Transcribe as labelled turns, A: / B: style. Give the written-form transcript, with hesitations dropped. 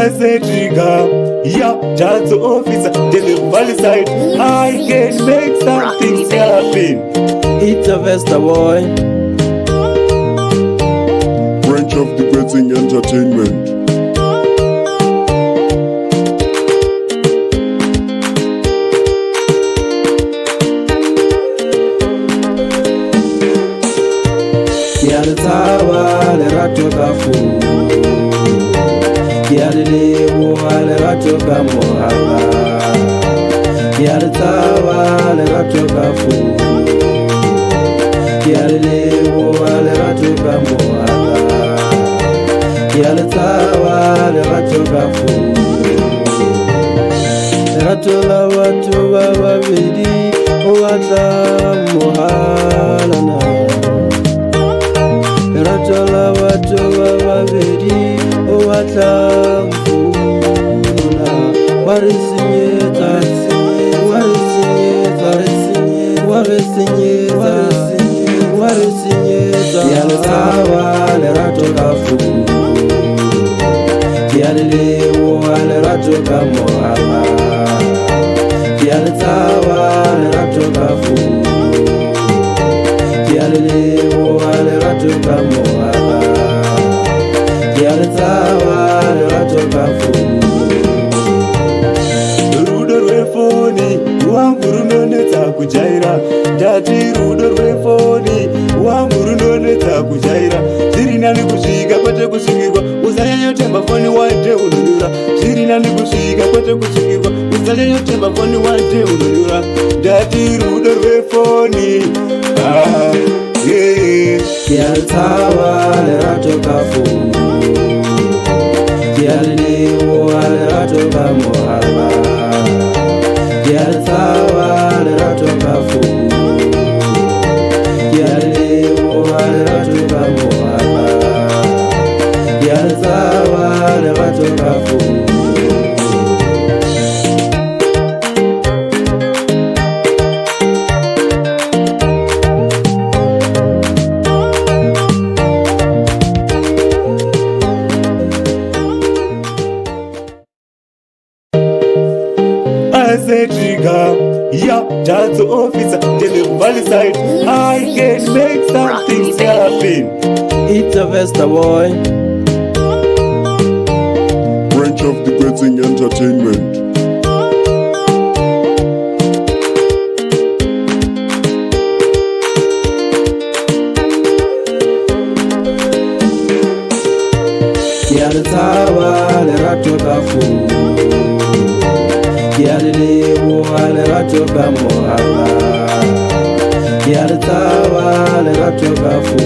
A: I said, Trigger, yeah, that's the officer, delivery side. I can make some things happen.
B: It's a Vesta boy,
C: branch of the Gretzing Entertainment.
B: Yaltawa le ratoka fu, yallewa le ratoka mohaba. Yaltawa le ratoka fu, yallewa le ratoka mohaba. Yaltawa le ratoka fu, ratola watu babiri wata mohalana. Ratola watu babiri wata mfuna. Warisinyeta, warisinyeta, warisinyeta, warisinyeta. Yaltawa le ratoka fu, yallewa le ratoka mohaba. Yaltawa le ratoka fu, yallewa le ratoka mohaba. Yaltawa le ratoka fu.
A: Rudo rwefoni wangu runonetsa kujaira, ndati rudo rwefoni wangu runonetsa kujaira. Zviri nani kusvika kwete kusvikirwa, usanyanyotemba foni waite unonyura. Zviri nani kusvika kwete kusvikirwa, usanyanyotemba foni waite unonyura. Ndati rudo rwefoni
B: Yaltawa le ratoka fu, yallewa le ratoka mohaba. Yaltawa le ratoka fu, yallewa le ratoka mohaba. Yaltawa le ratoka fu.
A: I said, Trigger, yeah, that's the officer, delivery side. I can make some things happen.
B: It's a Vesta boy,
C: Branch of the Gretzing Entertainment.
B: yaltawa le ratoka fu, yallewa le ratoka mohaba. Yaltawa le ratoka fu,